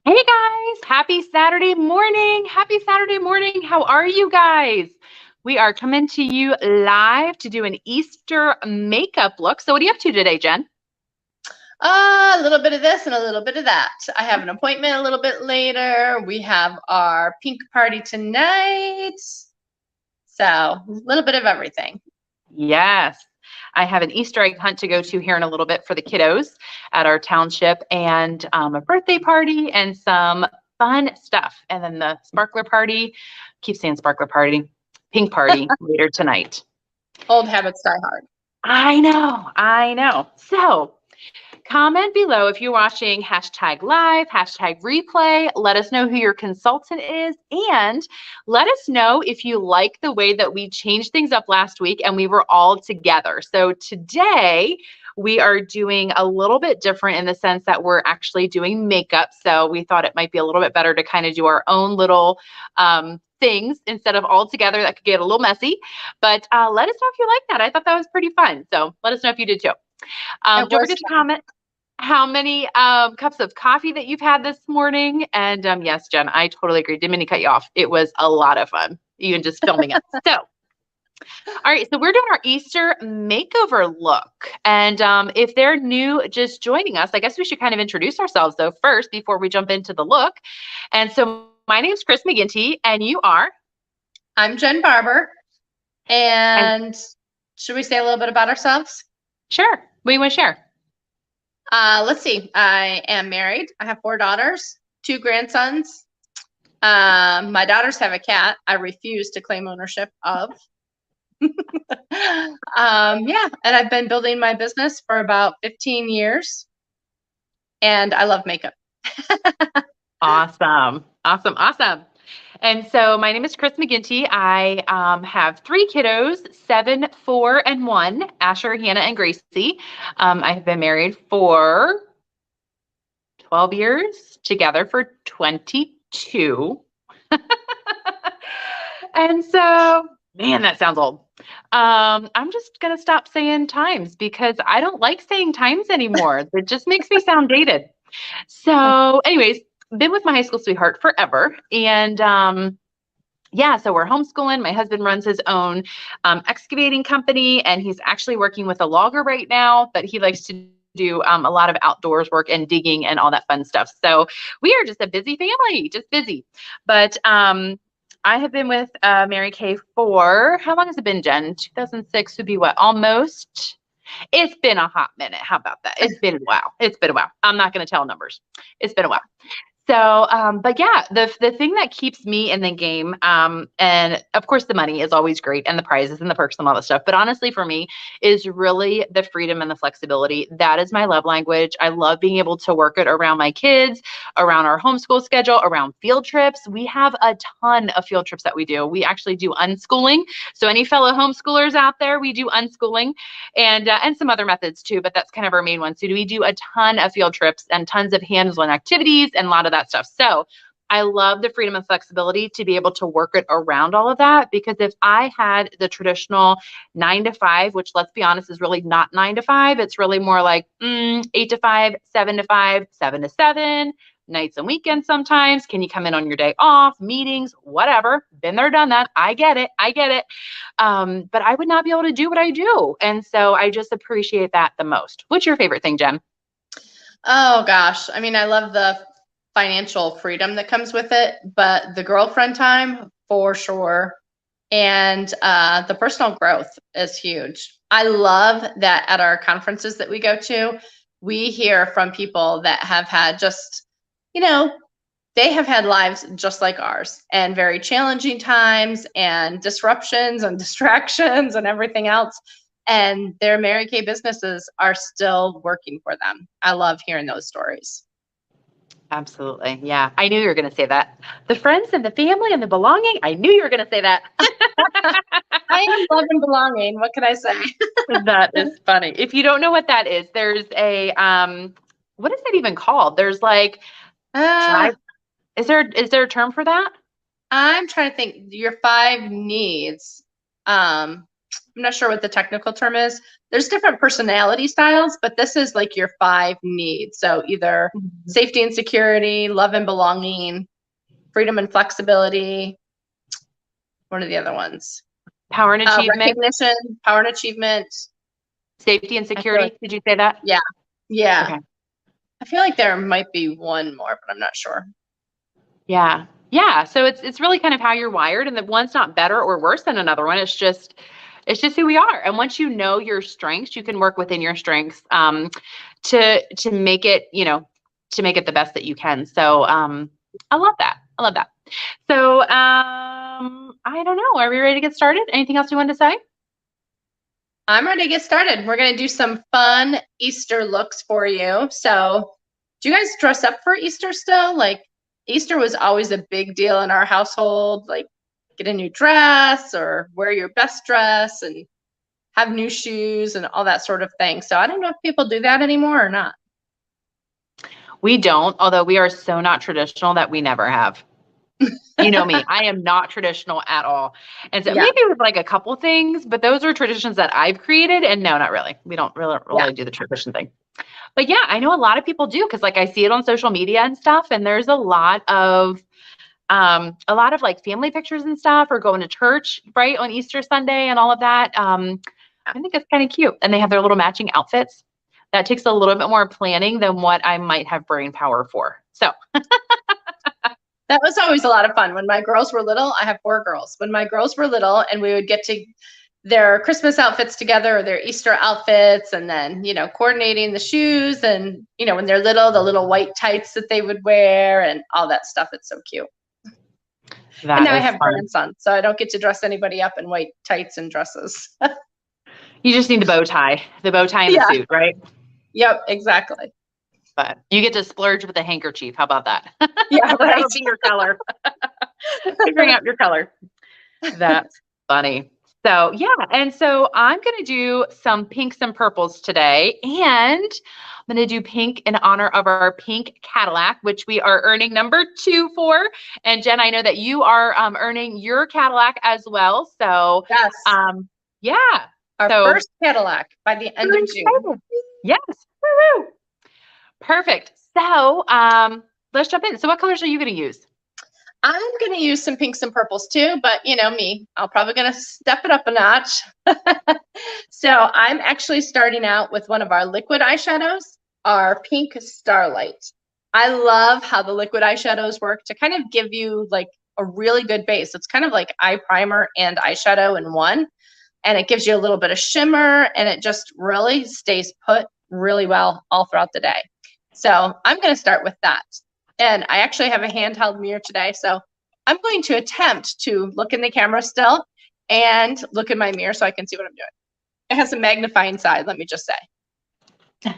Hey guys, happy Saturday morning. Happy Saturday morning. How are you guys? We are coming to you live to do an Easter makeup look. So, what are you up to today, Jen? A little bit of this and a little bit of that. I have an appointment a little bit later. We have our pink party tonight. So, a little bit of everything. Yes, I have an Easter egg hunt to go to here in a little bit for the kiddos at our township and a birthday party and some fun stuff. And then the sparkler party, keep saying sparkler party, pink party later tonight. Old habits die hard. I know, I know. So, comment below if you're watching hashtag live, hashtag replay. Let us know who your consultant is. And let us know if you like the way that we changed things up last week and we were all together. So today, we are doing a little bit different in the sense that we're actually doing makeup. So we thought it might be a little bit better to kind of do our own little things instead of all together. That could get a little messy. But let us know if you like that. I thought that was pretty fun. So let us know if you did too. Don't forget to comment how many cups of coffee that you've had this morning. And yes, Jen, I totally agree. Didn't mean to cut you off. It was a lot of fun, even just filming it. So, all right, so we're doing our Easter makeover look. And if they're new, just joining us, I guess we should kind of introduce ourselves though first before we jump into the look. And so my name is Chris McGinty, and you are? I'm Jen Barber. And should we say a little bit about ourselves? Sure. What do you want to share? Let's see. I am married. I have 4 daughters, 2 grandsons. My daughters have a cat I refuse to claim ownership of. Yeah, and I've been building my business for about 15 years, and I love makeup. Awesome. Awesome. Awesome. And so my name is Chris McGinty. I have 3 kiddos, 7, 4, and 1, Asher, Hannah, and Gracie. I have been married for 12 years, together for 22. And so, man, that sounds old. I'm just going to stop saying times because I don't like saying times anymore. It just makes me sound dated. So, anyways, been with my high school sweetheart forever. And yeah, so we're homeschooling. My husband runs his own excavating company, and he's actually working with a logger right now, but he likes to do a lot of outdoors work and digging and all that fun stuff. So we are just a busy family, just busy. But I have been with Mary Kay for, how long has it been, Jen? 2006 would be what? Almost. It's been a hot minute. How about that? It's been a while. It's been a while. I'm not going to tell numbers. It's been a while. So, but yeah, the thing that keeps me in the game, and of course the money is always great and the prizes and the perks and all that stuff. But honestly, for me, is really the freedom and the flexibility. That is my love language. I love being able to work it around my kids, around our homeschool schedule, around field trips. We have a ton of field trips that we do. We actually do unschooling. So any fellow homeschoolers out there, we do unschooling and some other methods too, but that's kind of our main one. So we do a ton of field trips and tons of hands-on activities and a lot of that stuff. So I love the freedom and flexibility to be able to work it around all of that, because if I had the traditional 9 to 5, which let's be honest is really not 9 to 5, it's really more like 8 to 5, 7 to 5, 7 to 7, nights and weekends sometimes. Can you come in on your day off, meetings, whatever. Been there, done that. I get it. I get it. But I would not be able to do what I do. And so I just appreciate that the most. What's your favorite thing, Jen? Oh gosh, I mean, I love the financial freedom that comes with it, but the girlfriend time for sure. And the personal growth is huge. I love that at our conferences that we go to, we hear from people that have had just, they have had lives just like ours and very challenging times and disruptions and distractions and everything else. And their Mary Kay businesses are still working for them. I love hearing those stories. Absolutely. Yeah. I knew you were going to say that. The friends and the family and the belonging. I knew you were going to say that. I am love and belonging. What can I say? That is funny. If you don't know what that is, there's a what is that even called? There's like Uh, is there a term for that? I'm trying to think. Your 5 needs. I'm not sure what the technical term is. There's different personality styles, but this is like your 5 needs. So either safety and security, love and belonging, freedom and flexibility. What are the other ones? Power and achievement. Recognition, power and achievement. Safety and security. Did you say that? Yeah. Yeah. Okay. I feel like there might be one more, but I'm not sure. Yeah. Yeah. So it's really kind of how you're wired, and that one's not better or worse than another one. It's just who we are. And once you know your strengths, you can work within your strengths to make it, to make it the best that you can. So I love that. I love that. So I don't know. Are we ready to get started? Anything else you wanted to say? I'm ready to get started. We're going to do some fun Easter looks for you. So do you guys dress up for Easter still? Like, Easter was always a big deal in our household. Like, get a new dress or wear your best dress and have new shoes and all that sort of thing. So I don't know if people do that anymore or not. We don't, although we are so not traditional that we never have. You know me, I am not traditional at all. And so maybe with like a couple things, but those are traditions that I've created. And no, not really. We don't really do the tradition thing. But yeah, I know a lot of people do, because like I see it on social media and stuff. And there's a lot of like family pictures and stuff, or going to church, right, on Easter Sunday and all of that. I think it's kind of cute. And they have their little matching outfits. That takes a little bit more planning than what I might have brain power for. So that was always a lot of fun. When my girls were little, I have 4 girls. When my girls were little and we would get to their Christmas outfits together or their Easter outfits, and then, coordinating the shoes and, when they're little, the little white tights that they would wear and all that stuff. It's so cute. And now I have grandsons, so I don't get to dress anybody up in white tights and dresses. You just need the bow tie and the suit, right? Yep, exactly. But you get to splurge with a handkerchief. How about that? Yeah, right. That'll be your color. Figuring out your color. That's funny. So yeah, and so I'm going to do some pinks and purples today, and I'm going to do pink in honor of our pink Cadillac, which we are earning number 2 for. And Jen, I know that you are earning your Cadillac as well. So yes, yeah, our first Cadillac by the end of June. Yes, woo-hoo. Perfect. So let's jump in. So what colors are you going to use? I'm going to use some pinks and purples too, but me, I'm probably going to step it up a notch. So I'm actually starting out with one of our liquid eyeshadows, our pink Starlight. I love how the liquid eyeshadows work to kind of give you like a really good base. It's kind of like eye primer and eyeshadow in one, and it gives you a little bit of shimmer, and it just really stays put really well all throughout the day. So I'm going to start with that. And I actually have a handheld mirror today, so I'm going to attempt to look in the camera still and look in my mirror so I can see what I'm doing. It has a magnifying side, let me just say.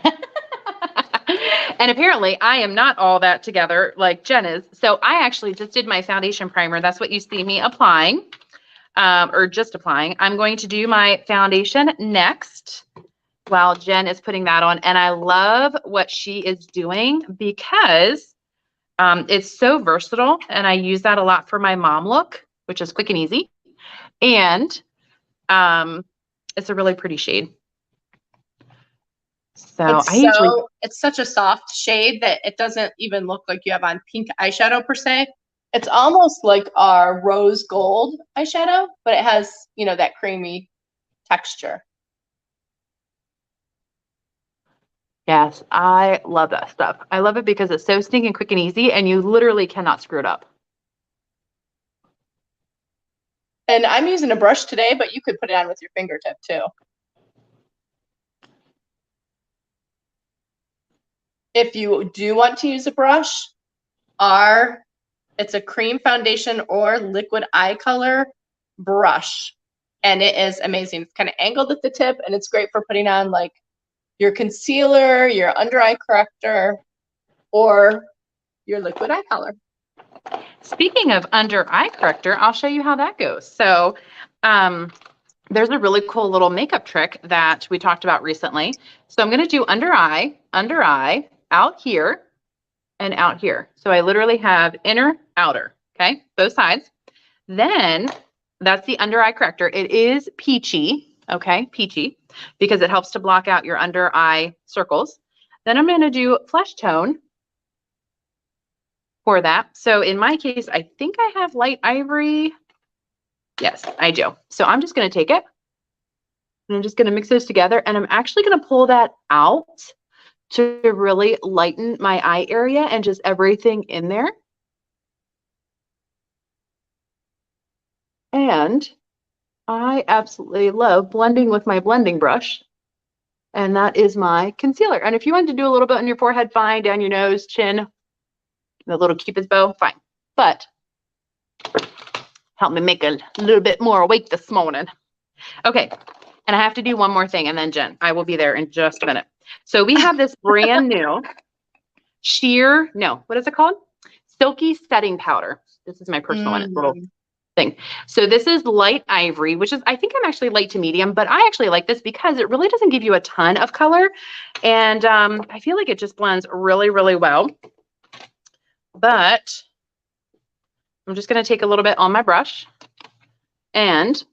And apparently I am not all that together like Jen is. So I actually just did my foundation primer. That's what you see me applying, or just applying. I'm going to do my foundation next while Jen is putting that on. And I love what she is doing because it's so versatile, and I use that a lot for my mom look, which is quick and easy. And it's a really pretty shade. So it's such a soft shade that it doesn't even look like you have on pink eyeshadow per se. It's almost like our rose gold eyeshadow, but it has, that creamy texture. Yes, I love that stuff. I love it because it's so stinking quick and easy, and you literally cannot screw it up. And I'm using a brush today, but you could put it on with your fingertip too. If you do want to use a brush, it's a cream foundation or liquid eye color brush, and it is amazing. It's kind of angled at the tip, and it's great for putting on like your concealer, your under eye corrector, or your liquid eye color. Speaking of under eye corrector, I'll show you how that goes. So there's a really cool little makeup trick that we talked about recently. So I'm going to do under eye, out here, and out here. So I literally have inner, outer, okay, both sides. Then That's the under eye corrector. It is peachy, okay, peachy, because it helps to block out your under eye circles. Then I'm going to do flesh tone for that. So in my case, I think I have light ivory. Yes, I do. So I'm just going to take it and I'm just going to mix those together. And I'm actually going to pull that out to really lighten my eye area and just everything in there. And I absolutely love blending with my blending brush. And that is my concealer. And if you want to do a little bit on your forehead, fine, down your nose, chin, the little Cupid's bow, fine. But help me make a little bit more awake this morning. Okay, and I have to do one more thing, and then Jen, I will be there in just a minute. So we have this brand new what is it called? Silky setting powder. This is my personal one. It's a little thing. So this is light ivory, which is, I think I'm actually light to medium, but I actually like this because it really doesn't give you a ton of color. And I feel like it just blends really, really well. But I'm just going to take a little bit on my brush and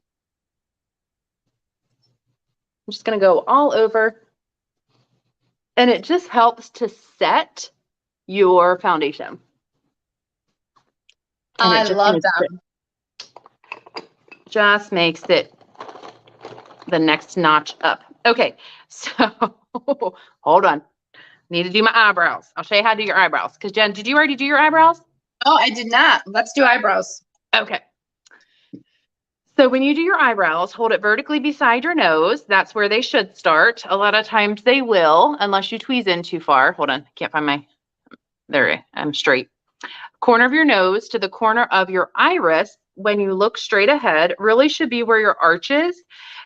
I'm just going to go all over. And it just helps to set your foundation. I love that. Just makes it the next notch up. Okay, so hold on. Need to do my eyebrows. I'll show you how to do your eyebrows. Because Jen, did you already do your eyebrows? Oh, I did not. Let's do eyebrows. Okay. So when you do your eyebrows, hold it vertically beside your nose. That's where they should start. A lot of times they will, unless you tweeze in too far. Hold on. Can't find my, there, I'm straight. Corner of your nose to the corner of your iris. When you look straight ahead, really should be where your arch is.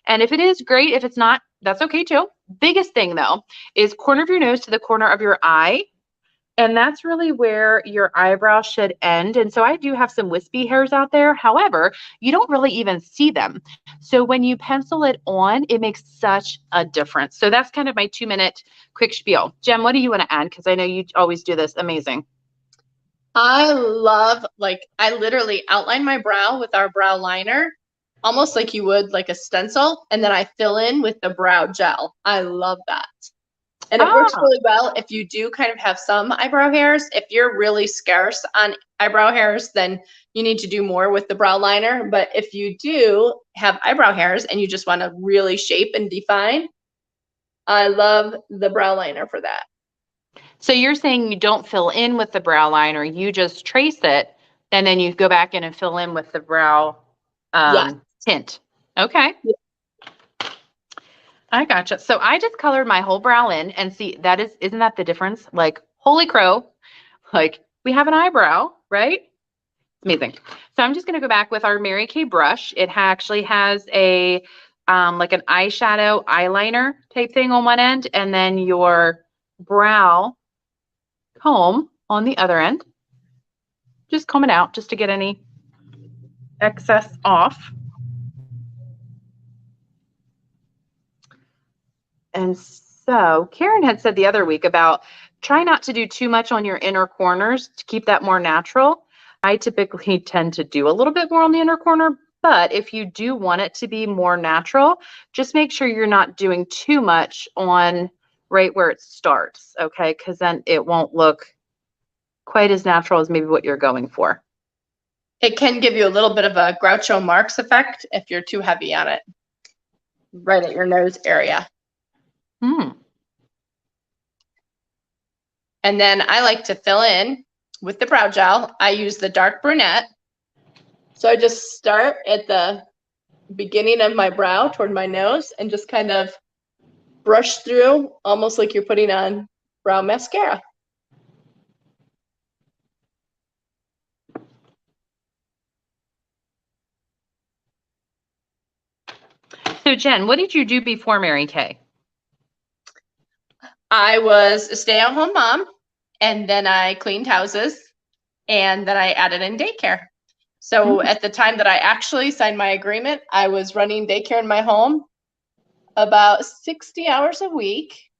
And if it is, great. If it's not, that's okay too. Biggest thing though is corner of your nose to the corner of your eye. And that's really where your eyebrow should end. And so I do have some wispy hairs out there. However, you don't really even see them. So when you pencil it on, it makes such a difference. So that's kind of my 2-minute quick spiel. Jen, what do you want to add? Because I know you always do this amazing. I love, I literally outline my brow with our brow liner, almost like you would like a stencil, and then I fill in with the brow gel. I love that. And it works really well if you do kind of have some eyebrow hairs. If you're really scarce on eyebrow hairs, then you need to do more with the brow liner. But if you do have eyebrow hairs and you just want to really shape and define, I love the brow liner for that. So you're saying you don't fill in with the brow liner, you just trace it, and then you go back in and fill in with the brow tint. Okay. Yeah. I gotcha. So I just colored my whole brow in and see, isn't that the difference? Like, holy crow, like we have an eyebrow, right? Amazing. So I'm just going to go back with our Mary Kay brush. It actually has a, like an eyeshadow eyeliner type thing on one end, and then your brow comb on the other end. Just comb it out just to get any excess off. And so Karen had said the other week about try not to do too much on your inner corners to keep that more natural. I typically tend to do a little bit more on the inner corner, but if you do want it to be more natural, just make sure you're not doing too much on right where it starts, okay? Because then it won't look quite as natural as maybe what you're going for. It can give you a little bit of a Groucho Marx effect if you're too heavy on it, right at your nose area. And then I like to fill in with the brow gel. I use the dark brunette. So I just start at the beginning of my brow toward my nose and just kind of brush through, almost like you're putting on brow mascara. So Jen, what did you do before Mary Kay? I was a stay-at-home mom, and then I cleaned houses, and then I added in daycare. So at the time that I actually signed my agreement, I was running daycare in my home about 60 hours a week.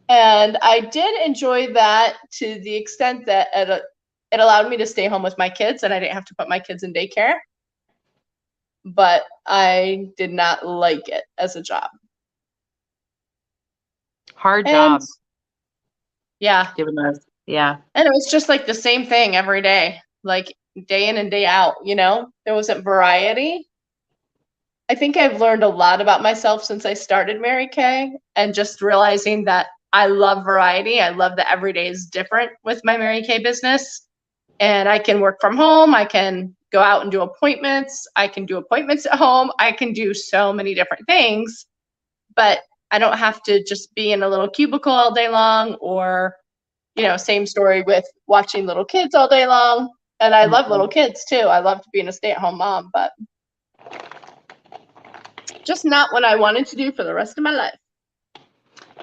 And I did enjoy that to the extent that it allowed me to stay home with my kids and I didn't have to put my kids in daycare. but I did not like it as a job. Hard And job yeah, doing those. Yeah. and it was just like the same thing every day, like day in and day out, you know? There wasn't variety. I think I've learned a lot about myself since I started Mary Kay, and just realizing that I love variety. I love that every day is different with my Mary Kay business. And I can work from home. I can go out and do appointments. I can do appointments at home. I can do so many different things, but I don't have to just be in a little cubicle all day long, or, you know, same story with watching little kids all day long. And I love little kids too. I loved being a stay-at-home mom, but just not what I wanted to do for the rest of my life.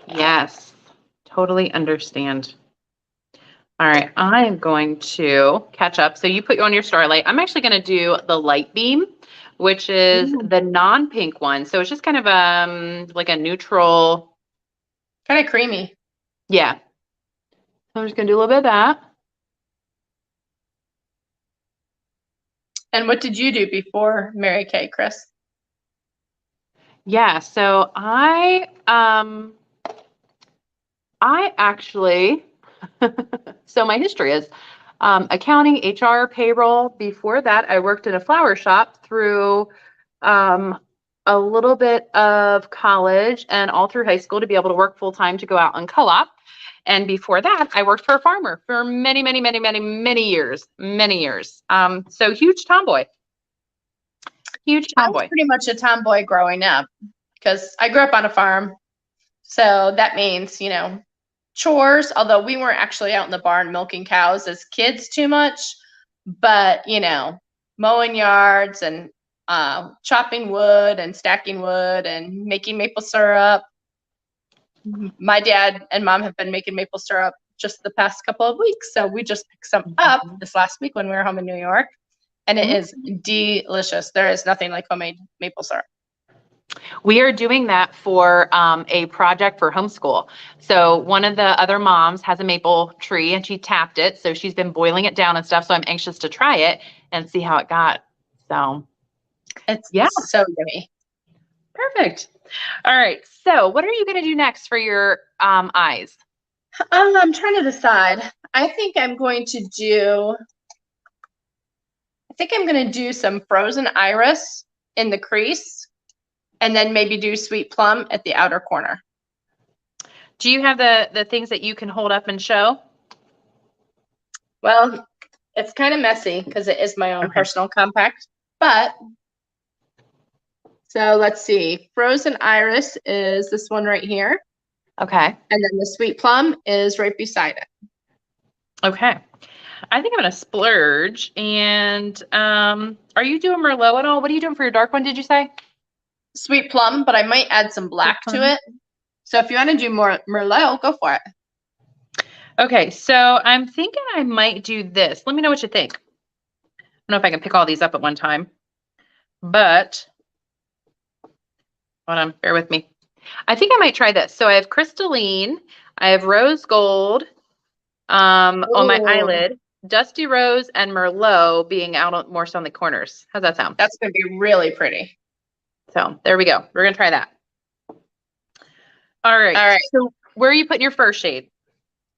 Yes. Totally understand. All right, I am going to catch up. So you put on your Starlight. I'm actually going to do the Light Beam, which is Ooh. the non-pink one. So it's just kind of like a neutral. Kind of creamy. Yeah. So I'm just going to do a little bit of that. And what did you do before Mary Kay, Chris? Yeah, so I actually so my history is accounting, HR, payroll. Before that, I worked in a flower shop through a little bit of college and all through high school to be able to work full time to go out on co-op. And before that, I worked for a farmer for many, many, many, many, many years, many years. So huge tomboy. Huge I was tomboy. pretty much a tomboy growing up because I grew up on a farm. So that means, you know, chores, although we weren't actually out in the barn milking cows as kids too much, but, you know, mowing yards and chopping wood and stacking wood and making maple syrup. My dad and mom have been making maple syrup just the past couple of weeks. So we just picked some up this last week when we were home in New York, and it is delicious. There is nothing like homemade maple syrup. We are doing that for a project for homeschool. So one of the other moms has a maple tree and she tapped it. So she's been boiling it down and stuff. So I'm anxious to try it and see how it got. So It's yeah, so yummy. perfect. All right. So what are you going to do next for your eyes? I'm trying to decide. I think I'm going to do some frozen iris in the crease, and then maybe do sweet plum at the outer corner. Do you have the things that you can hold up and show? Well, it's kind of messy because it is my own personal compact, but so let's see. Frozen iris is this one right here. Okay. And then the sweet plum is right beside it. Okay. I think I'm going to splurge. And are you doing Merlot at all? What are you doing for your dark one, did you say? Sweet plum, but I might add some black to it. So if you want to do more Merlot, go for it. Okay, so I'm thinking I might do this. Let me know what you think. I don't know if I can pick all these up at one time, but hold on, bear with me. I think I might try this. So I have crystalline, I have rose gold on my eyelid, dusty rose, and Merlot being out more so on the corners. How's that sound? That's going to be really pretty. So there we go. We're going to try that. All right. All right. So where are you putting your first shade?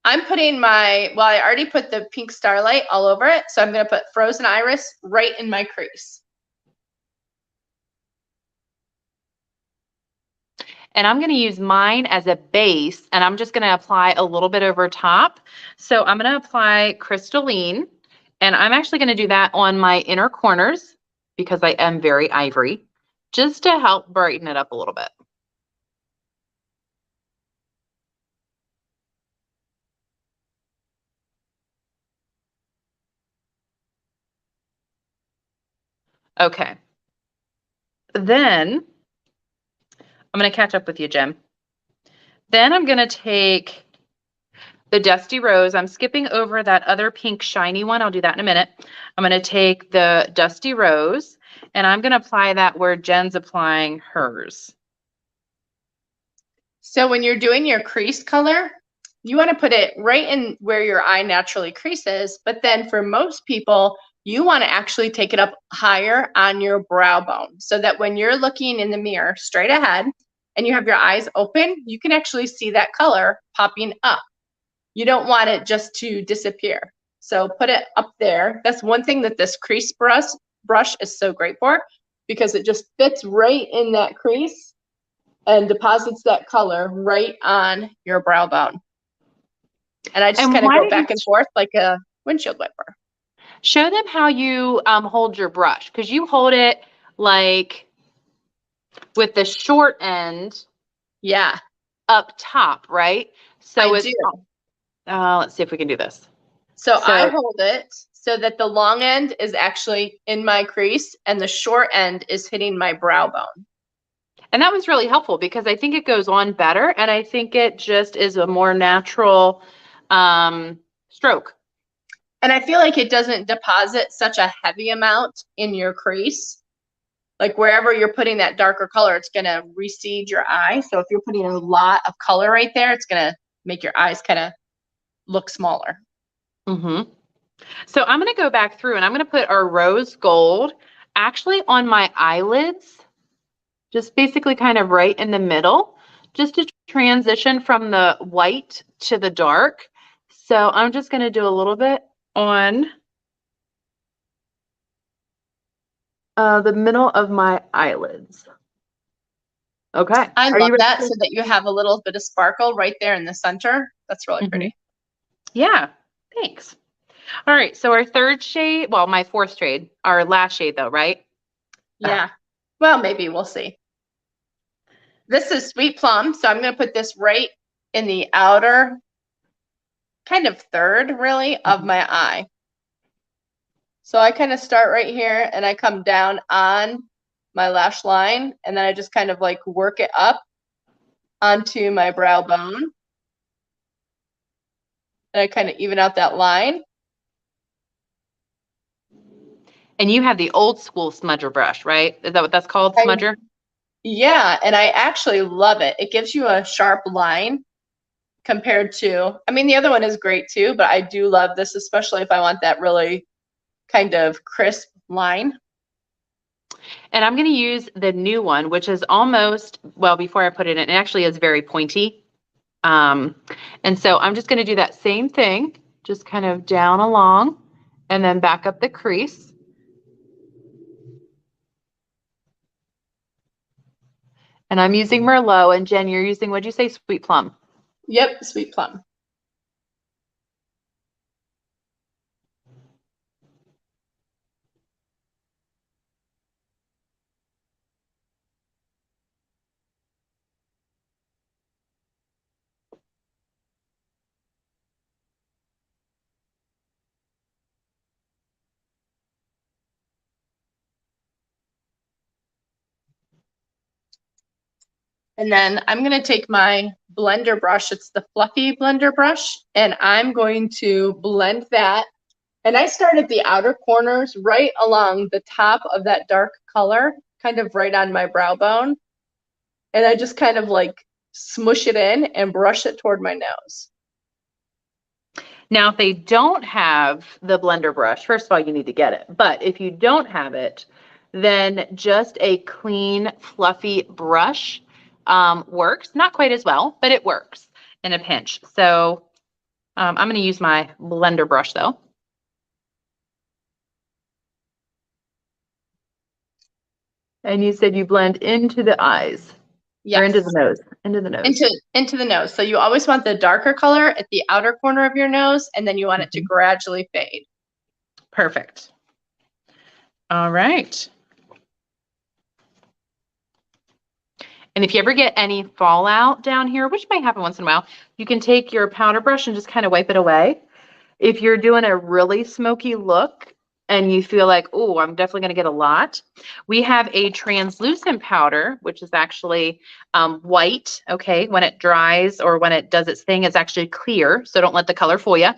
I'm putting I already put the pink Starlight all over it. So I'm going to put frozen iris right in my crease. And I'm going to use mine as a base, and I'm just going to apply a little bit over top. So I'm going to apply crystalline, and I'm actually going to do that on my inner corners because I am very ivory, just to help brighten it up a little bit. Okay. Then I'm going to catch up with you, Jim. Then I'm going to take the Dusty Rose. I'm skipping over that other pink shiny one. I'll do that in a minute. I'm going to take the Dusty Rose, and I'm going to apply that where Jen's applying hers. So when you're doing your crease color, you want to put it right in where your eye naturally creases. But then for most people, you want to actually take it up higher on your brow bone so that when you're looking in the mirror straight ahead and you have your eyes open, you can actually see that color popping up. You don't want it just to disappear. So put it up there. That's one thing that this crease brush is so great for, because it just fits right in that crease and deposits that color right on your brow bone. And I just kind of go back and forth like a windshield wiper. Show them how you hold your brush, because you hold it like with the short end, yeah, up top, right? So I do. Let's see if we can do this. So I hold it so that the long end is actually in my crease and the short end is hitting my brow bone. And that was really helpful because I think it goes on better, and I think it just is a more natural stroke. And I feel like it doesn't deposit such a heavy amount in your crease. Like wherever you're putting that darker color, it's going to recede your eye. So if you're putting a lot of color right there, it's going to make your eyes kind of look smaller. Mm-hmm. So I'm going to go back through and I'm going to put our rose gold actually on my eyelids, just basically kind of right in the middle, just to transition from the white to the dark. So I'm just going to do a little bit on the middle of my eyelids. Okay. I love that, so that you have a little bit of sparkle right there in the center. That's really pretty. Yeah, thanks. All right, so our third shade, well, my fourth shade, our last shade though, right? Yeah. Well, maybe we'll see. This is Sweet Plum, so I'm going to put this right in the outer kind of third, really, of my eye. So I kind of start right here and I come down on my lash line, and then I just kind of like work it up onto my brow bone. And I kind of even out that line. And you have the old school smudger brush, right? Is that what that's called, smudger? Yeah, and I actually love it. It gives you a sharp line compared to, I mean, the other one is great too, but I do love this, especially if I want that really kind of crisp line. And I'm going to use the new one, which is almost, well, before I put it in, it actually is very pointy. And so I'm just going to do that same thing, just kind of down along and then back up the crease. And I'm using Merlot, and Jen, you're using, what'd you say, Sweet Plum? Yep, Sweet Plum. And then I'm going to take my blender brush. It's the fluffy blender brush. And I'm going to blend that. And I start at the outer corners right along the top of that dark color, kind of right on my brow bone. And I just kind of like smush it in and brush it toward my nose. Now, if they don't have the blender brush, first of all, you need to get it. But if you don't have it, then just a clean, fluffy brush works. Not quite as well, but it works in a pinch. So I'm going to use my blender brush though. And you said you blend into the eyes. Yes. Or into the nose. Into the nose. Into the nose. So you always want the darker color at the outer corner of your nose, and then you want it to gradually fade. Perfect. All right. And if you ever get any fallout down here, which might happen once in a while, you can take your powder brush and just kind of wipe it away. If you're doing a really smoky look and you feel like, oh, I'm definitely going to get a lot, we have a translucent powder, which is actually white. Okay, when it dries or when it does its thing, it's actually clear. So don't let the color fool you.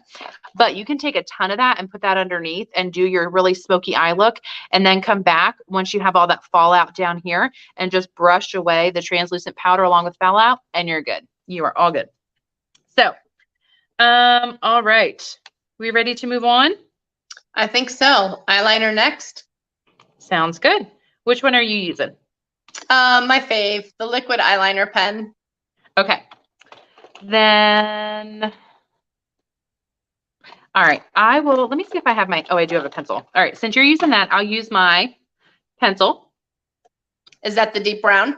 But you can take a ton of that and put that underneath and do your really smoky eye look, and then come back once you have all that fallout down here and just brush away the translucent powder along with fallout, and you're good. You are all good. So, all right. We ready to move on? I think so. Eyeliner next. Sounds good. Which one are you using? My fave, the liquid eyeliner pen. Okay. Then, all right, let me see if I have I do have a pencil. All right, since you're using that, I'll use my pencil. Is that the deep brown?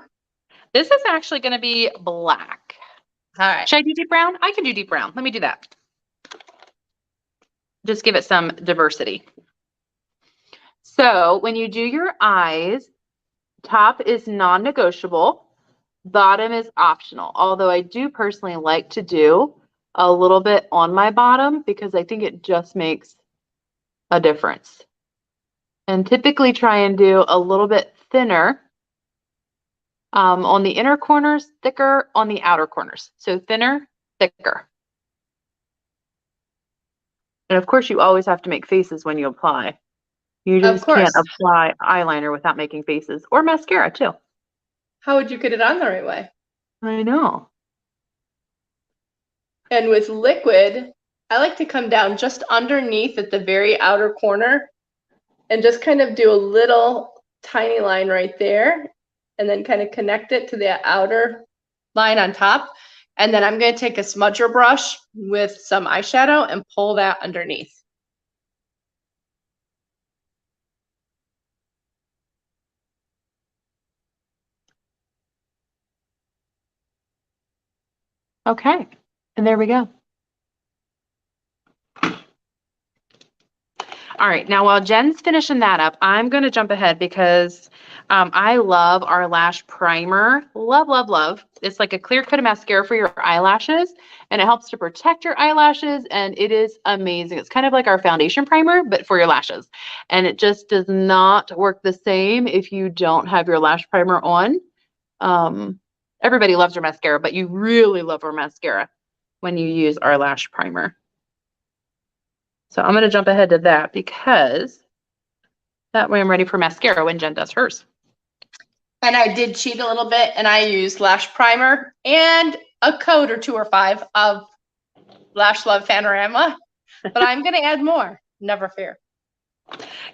This is actually going to be black. All right. Should I do deep brown? I can do deep brown. Let me do that. Just give it some diversity. So when you do your eyes, top is non-negotiable, bottom is optional. Although I do personally like to do a little bit on my bottom because I think it just makes a difference. And typically try and do a little bit thinner on the inner corners, thicker on the outer corners. So thinner, thicker. And of course, you always have to make faces when you apply. You just can't apply eyeliner without making faces, or mascara too. How would you get it on the right way? I know. And with liquid, I like to come down just underneath at the very outer corner and just kind of do a little tiny line right there and then kind of connect it to the outer line on top. And then I'm going to take a smudger brush with some eyeshadow and pull that underneath. Okay, and there we go. All right, now while Jen's finishing that up, I'm going to jump ahead because I love our lash primer. Love, love, love. It's like a clear coat of mascara for your eyelashes, and it helps to protect your eyelashes, and it is amazing. It's kind of like our foundation primer, but for your lashes. And it just does not work the same if you don't have your lash primer on. Everybody loves our mascara, but you really love our mascara when you use our lash primer. So I'm going to jump ahead to that because that way I'm ready for mascara when Jen does hers. And I did cheat a little bit and I used lash primer and a coat or 2 or 5 of Lash Love Fanorama, but I'm going to add more. Never fear.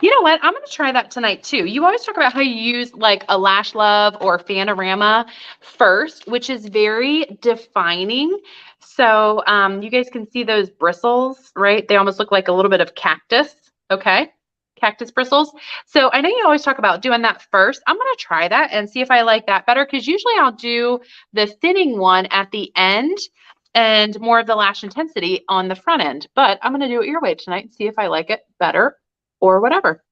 You know what? I'm going to try that tonight too. You always talk about how you use like a Lash Love or Fanorama first, which is very defining. So you guys can see those bristles, right? They almost look like a little bit of cactus. Okay. Cactus bristles. So I know you always talk about doing that first. I'm going to try that and see if I like that better, because usually I'll do the thinning one at the end and more of the lash intensity on the front end. But I'm going to do it your way tonight and see if I like it better or whatever.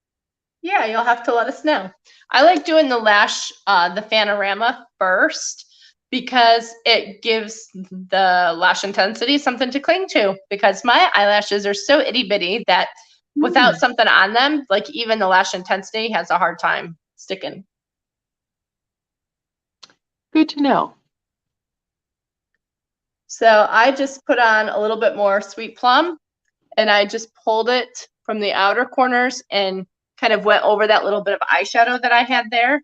Yeah, you'll have to let us know. I like doing the the Fanorama first because it gives the lash intensity something to cling to, because my eyelashes are so itty bitty that without something on them, like even the lash intensity has a hard time sticking. Good to know. So I just put on a little bit more Sweet Plum and I just pulled it from the outer corners and kind of went over that little bit of eyeshadow that I had there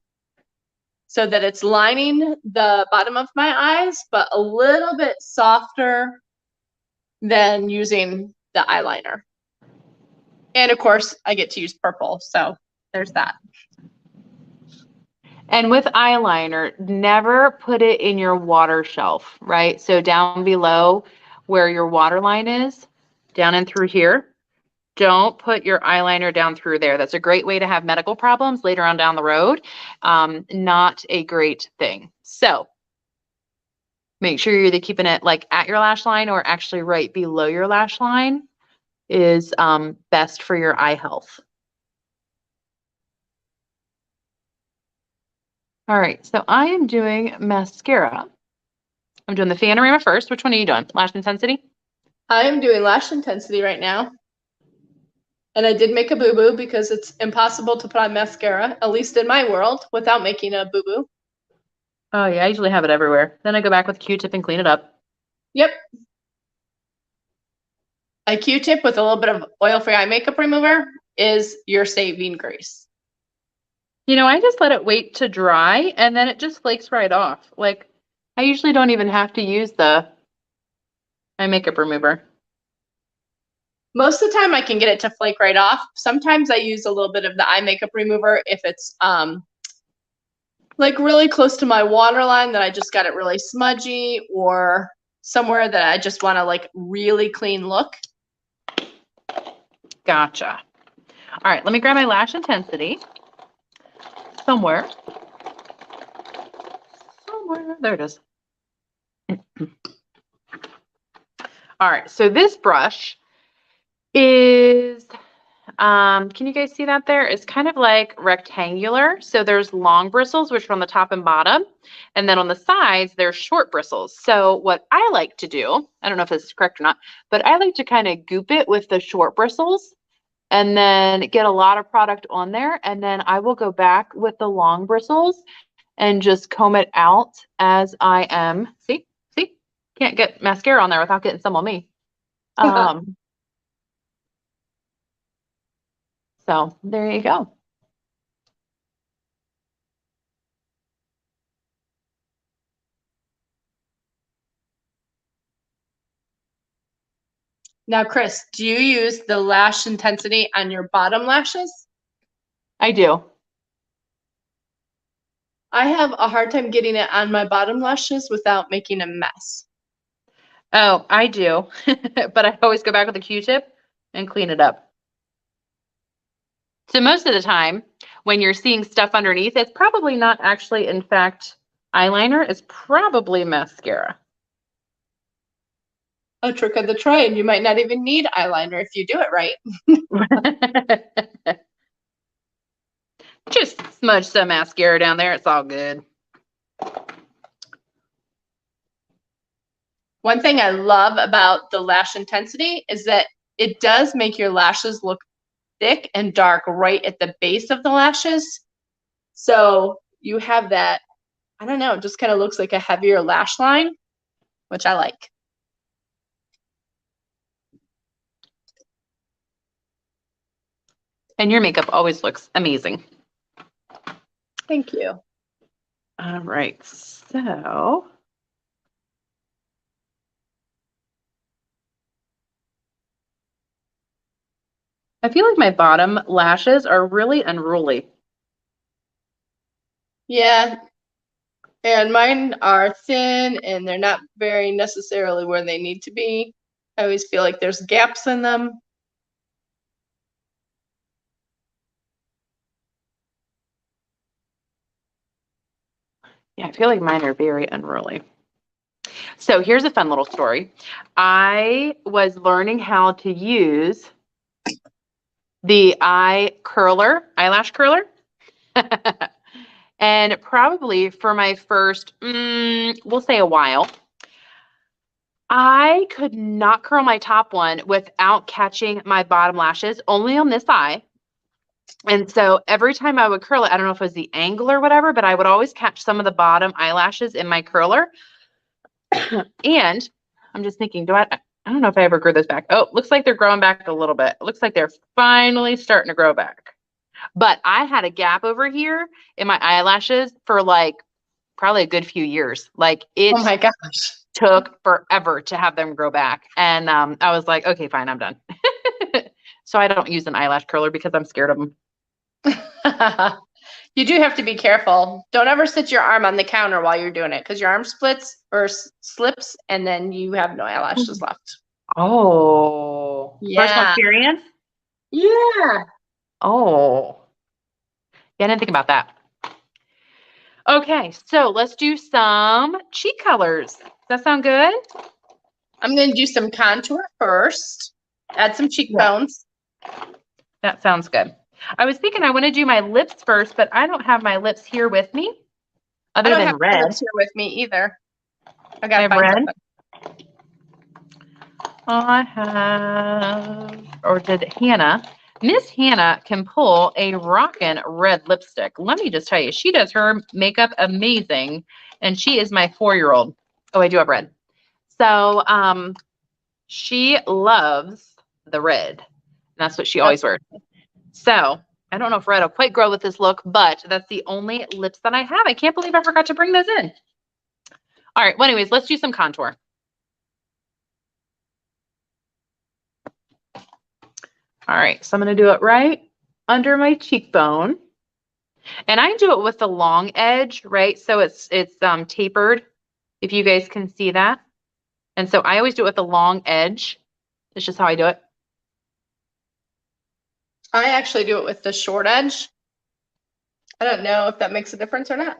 so that it's lining the bottom of my eyes, but a little bit softer than using the eyeliner. And of course, I get to use purple, so there's that. And with eyeliner, never put it in your water shelf, right? So down below where your water line is, down and through here, don't put your eyeliner down through there. That's a great way to have medical problems later on down the road. Not a great thing. So make sure you're either keeping it like at your lash line or actually right below your lash line is best for your eye health. All right, so I am doing mascara. I'm doing the Fanorama first. Which one are you doing? Lash Intensity? I am doing Lash Intensity right now. And I did make a boo-boo because it's impossible to put on mascara, at least in my world, without making a boo-boo. Oh yeah, I usually have it everywhere. Then I go back with Q-tip and clean it up. Yep. A Q-tip with a little bit of oil-free eye makeup remover is your saving grace. You know, I just let it wait to dry and then it just flakes right off. Like, I usually don't even have to use the eye makeup remover. Most of the time I can get it to flake right off. Sometimes I use a little bit of the eye makeup remover if it's like really close to my waterline that I just got it really smudgy, or somewhere that I just want to like really clean look. Gotcha. All right, let me grab my lash intensity somewhere. There it is. All right, so this brush is, can you guys see that there? It's kind of like rectangular. So there's long bristles, which are on the top and bottom. And then on the sides, there's short bristles. So what I like to do, I don't know if this is correct or not, but I like to kind of goop it with the short bristles and then get a lot of product on there. And then I will go back with the long bristles and just comb it out as I am. See, can't get mascara on there without getting some on me. So there you go. Now, Chris, do you use the lash intensity on your bottom lashes? I do. I have a hard time getting it on my bottom lashes without making a mess. Oh, I do. But I always go back with a Q-tip and clean it up. So most of the time, when you're seeing stuff underneath, it's probably not actually, in fact, eyeliner. It's probably mascara. A trick of the trade. You might not even need eyeliner if you do it right. Just smudge some mascara down there. It's all good. One thing I love about the lash intensity is that it does make your lashes look thick and dark right at the base of the lashes. So you have that, I don't know, it just kind of looks like a heavier lash line, which I like. And your makeup always looks amazing. Thank you. All right, so I feel like my bottom lashes are really unruly. Yeah, and mine are thin and they're not very necessarily where they need to be. I always feel like there's gaps in them. Yeah, I feel like mine are very unruly. So here's a fun little story. I was learning how to use the eyelash curler. And probably for my first, we'll say a while, I could not curl my top one without catching my bottom lashes, only on this eye. And so every time I would curl it, I don't know if it was the angle or whatever, but I would always catch some of the bottom eyelashes in my curler. And I'm just thinking, I don't know if I ever grew those back. Oh, looks like they're growing back a little bit. It looks like they're finally starting to grow back. But I had a gap over here in my eyelashes for like probably a good few years. Like it Oh my gosh. took forever to have them grow back. And I was like, okay, fine, I'm done. So I don't use an eyelash curler because I'm scared of them. You do have to be careful. Don't ever sit your arm on the counter while you're doing it because your arm splits or slips and then you have no eyelashes left. Oh, Yeah. Personal experience? Yeah. Oh, yeah, I didn't think about that. Okay, so let's do some cheek colors. Does that sound good? I'm going to do some contour first. Add some cheekbones. That sounds good. I was thinking I want to do my lips first, but I don't have my lips here with me, other than red. I don't have lips here with me either. I got to find red. Something. I have, or did Hannah? Miss Hannah can pull a rockin' red lipstick. Let me just tell you, she does her makeup amazing, and she is my 4-year-old. Oh, I do have red. So, she loves the red. And that's what she always wears. So I don't know if red will quite grow with this look, but that's the only lips that I have. I can't believe I forgot to bring those in. All right. Well, anyways, let's do some contour. All right, so I'm going to do it right under my cheekbone. And I do it with the long edge, right? So it's tapered, if you guys can see that. And so I always do it with the long edge. It's just how I do it. I actually do it with the short edge. I don't know if that makes a difference or not.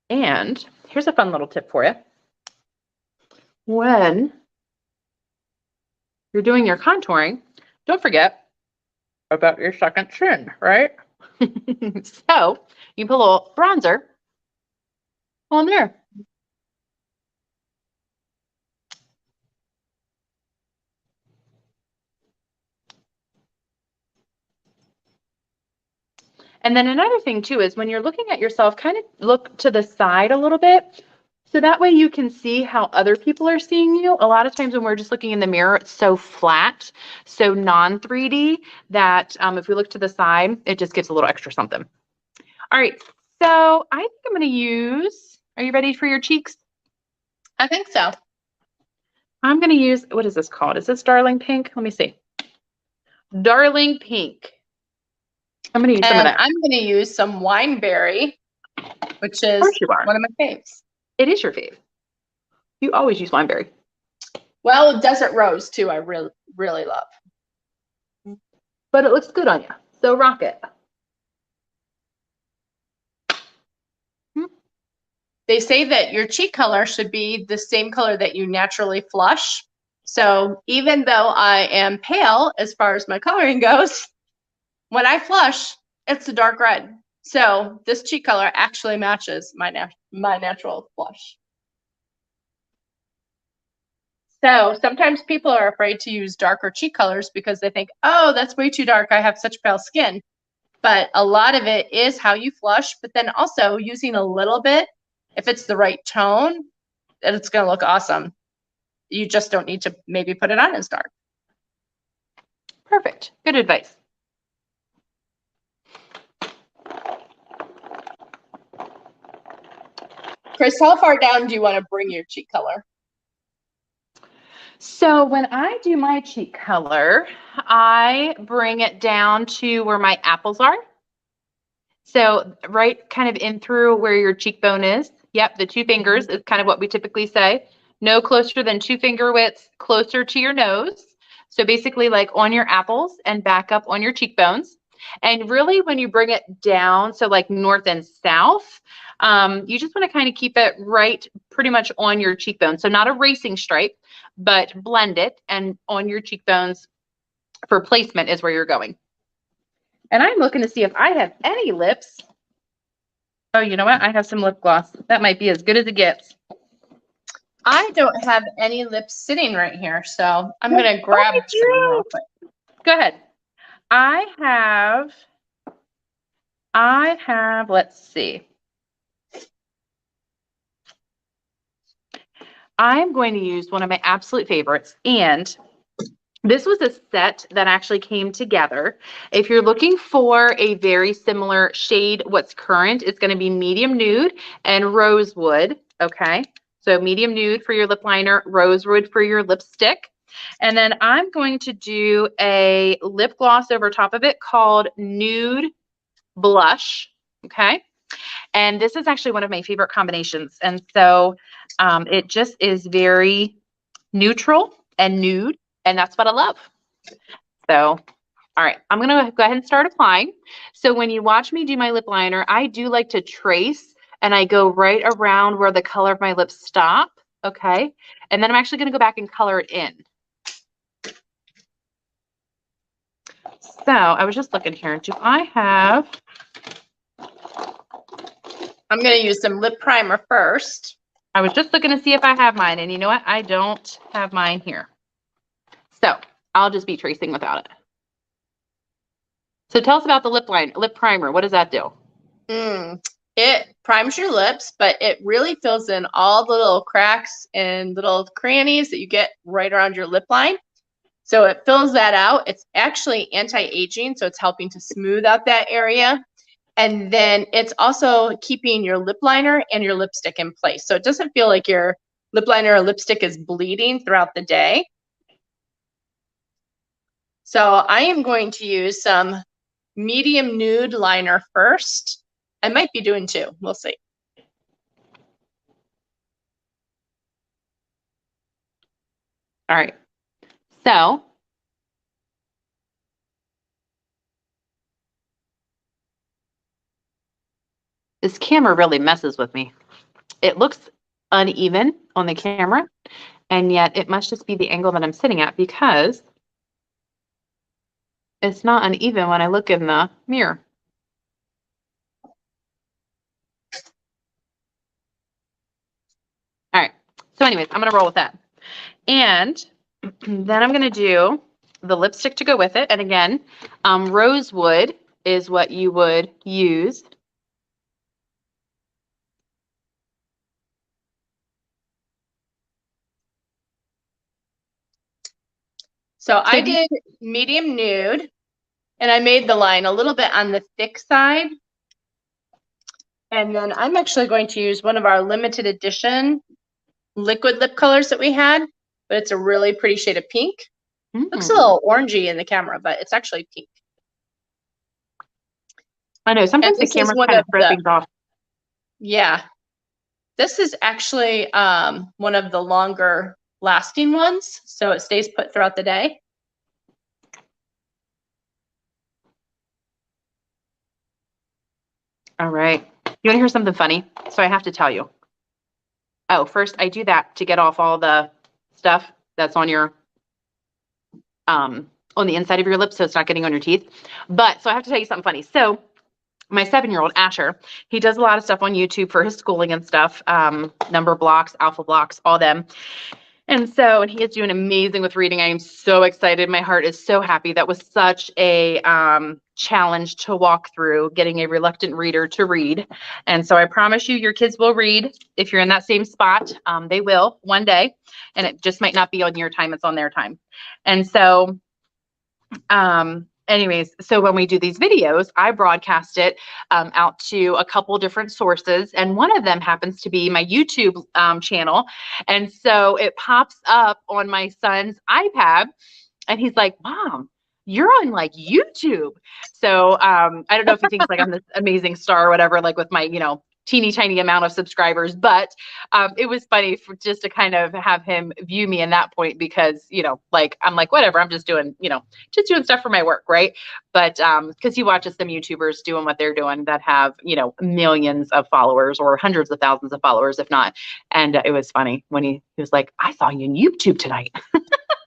And here's a fun little tip for you. When you're doing your contouring, don't forget about your second chin, right? So you put a little bronzer on there. And then another thing too is when you're looking at yourself, kind of look to the side a little bit. So that way you can see how other people are seeing you. A lot of times when we're just looking in the mirror, it's so flat, so non-3D that if we look to the side, it just gives a little extra something. All right, so I think I'm going to use, are you ready for your cheeks? I think so. I'm going to use, what is this called? Is this Darling Pink? Let me see. Darling Pink. I'm going to use some of that. I'm going to use some Wineberry, which is one of my faves. It is your fave. You always use Wineberry. Well, Desert Rose too, I really, really love. But it looks good on you, so rock it. They say that your cheek color should be the same color that you naturally flush. So even though I am pale as far as my coloring goes, when I flush, it's a dark red. So this cheek color actually matches my natural flush. So sometimes people are afraid to use darker cheek colors because they think, oh, that's way too dark. I have such pale skin. But a lot of it is how you flush, but then also using a little bit, if it's the right tone, it's going to look awesome. You just don't need to maybe put it on as dark. Perfect. Good advice. Chris, how far down do you want to bring your cheek color? So when I do my cheek color, I bring it down to where my apples are. So right kind of in through where your cheekbone is. Yep, the 2 fingers is kind of what we typically say. No closer than 2 finger widths, closer to your nose. So basically like on your apples and back up on your cheekbones. And really when you bring it down, so like north and south, you just want to kind of keep it right pretty much on your cheekbone. So not a racing stripe, but blend it and on your cheekbones for placement is where you're going. And I'm looking to see if I have any lips. Oh, you know what? I have some lip gloss. That might be as good as it gets. I don't have any lips sitting right here, so I'm going to grab some real quick. Go ahead. I have, let's see. I'm going to use one of my absolute favorites, and this was a set that actually came together. If you're looking for a very similar shade, what's current is going to be medium nude and rosewood. Okay, so medium nude for your lip liner, rosewood for your lipstick. And then I'm going to do a lip gloss over top of it called Nude Blush. Okay, and this is actually one of my favorite combinations. And so it just is very neutral and nude. And that's what I love. So, all right, I'm going to go ahead and start applying. So when you watch me do my lip liner, I do like to trace and I go right around where the color of my lips stop. Okay. And then I'm actually going to go back and color it in. So I was just looking here. Do I have? I'm going to use some lip primer first. I was just looking to see if I have mine. And you know what? I don't have mine here. So I'll just be tracing without it. So tell us about the lip primer. What does that do? It primes your lips, but it really fills in all the little cracks and little crannies that you get right around your lip line. So it fills that out. It's actually anti-aging, so it's helping to smooth out that area. And then it's also keeping your lip liner and your lipstick in place. So it doesn't feel like you're lip liner or lipstick is bleeding throughout the day. So I am going to use some medium nude liner first. I might be doing two. We'll see. All right. So this camera really messes with me. It looks uneven on the camera, and yet it must just be the angle that I'm sitting at because it's not uneven when I look in the mirror. All right. So anyways, I'm going to roll with that. And then I'm going to do the lipstick to go with it. And again, rosewood is what you would use. So I did medium nude, and I made the line a little bit on the thick side. And then I'm actually going to use one of our limited edition liquid lip colors that we had, but it's a really pretty shade of pink. Looks a little orangey in the camera, but it's actually pink. I know, sometimes the camera kind of throws things off. Yeah. This is actually one of the longer lasting ones, so it stays put throughout the day. All right. You want to hear something funny? So I have to tell you. Oh, first I do that to get off all the stuff that's on your on the inside of your lips, so it's not getting on your teeth. But so I have to tell you something funny. So my 7-year-old Asher, he does a lot of stuff on YouTube for his schooling and stuff, number blocks, alpha blocks, all them. And he is doing amazing with reading. I am so excited. My heart is so happy. That was such a challenge to walk through, getting a reluctant reader to read. And so I promise you, your kids will read. If you're in that same spot, they will one day. And it just might not be on your time. It's on their time. And so, anyways, so when we do these videos, I broadcast it out to a couple different sources, and one of them happens to be my YouTube channel. And so it pops up on my son's iPad, and he's like, "Mom, you're on like YouTube." So I don't know if he thinks like I'm this amazing star or whatever, like with my, teeny tiny amount of subscribers, but it was funny just to kind of have him view me in that point, because like I'm like, whatever, I'm just doing stuff for my work, right? But because he watches some YouTubers doing what they're doing that have millions of followers or hundreds of thousands of followers, if not. And it was funny when he was like, "I saw you on YouTube tonight."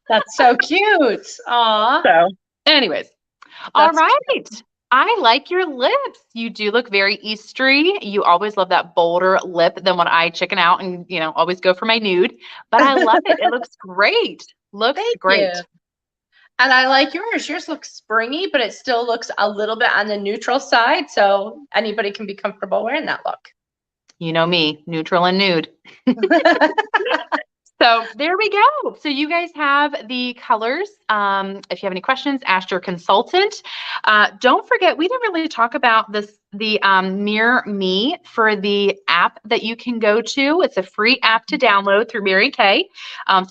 That's so cute. Aw. So anyways, all right. Cute. I like your lips. You do look very Eastery. You always love that bolder lip than when I chicken out and, always go for my nude. But I love it. It looks great. Thank great. You. And I like yours. Yours looks springy, but it still looks a little bit on the neutral side. So anybody can be comfortable wearing that look. You know me, neutral and nude. So there we go. So you guys have the colors. If you have any questions, ask your consultant. Don't forget, we didn't really talk about the Mirror Me for the app that you can go to. It's a free app to download through Mary Kay,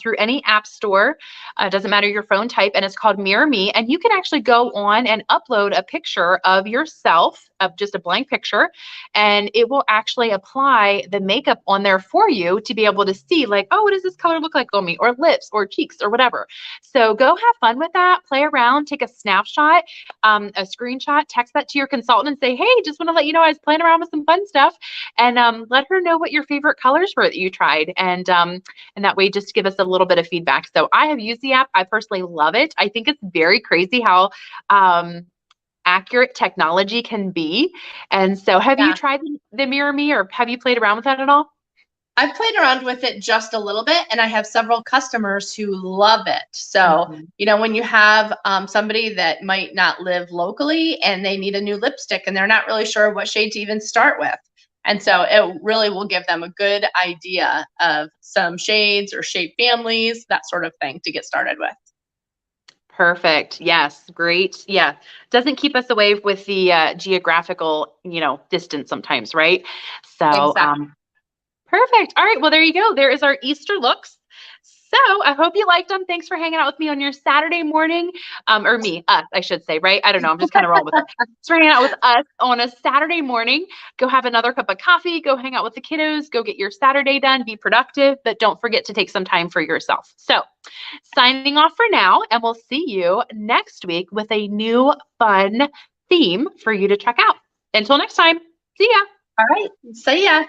through any app store. It doesn't matter your phone type, and it's called Mirror Me. And you can actually go on and upload a picture of yourself, of just a blank picture, and it will actually apply the makeup on there for you to be able to see like, oh, what does this color look like on me, or lips or cheeks or whatever. So go have fun with that, play around, take a snapshot, a screenshot, text that to your consultant and say, hey, just want to let you know I was playing around with some fun stuff, and let her know what your favorite colors were that you tried, and that way just give us a little bit of feedback. So I have used the app. I personally love it. I think it's very crazy how accurate technology can be. And so have you tried the Mirror Me, or have you played around with that at all? I've played around with it just a little bit, and I have several customers who love it. So, when you have somebody that might not live locally and they need a new lipstick and they're not really sure what shade to even start with. And so it really will give them a good idea of some shades or shade families, that sort of thing to get started with. Perfect. Yes. Great. Yeah. Doesn't keep us away with the geographical, distance sometimes, right? So, exactly. Perfect. All right. Well, there you go. There is our Easter looks. So I hope you liked them. Thanks for hanging out with me on your Saturday morning. Or me, us, I should say, right? I don't know. I'm just kind of rolling with it. Thanks for hanging out with us on a Saturday morning. Go have another cup of coffee. Go hang out with the kiddos. Go get your Saturday done. Be productive, but don't forget to take some time for yourself. So signing off for now, and we'll see you next week with a new fun theme for you to check out. Until next time, see ya. All right. See ya.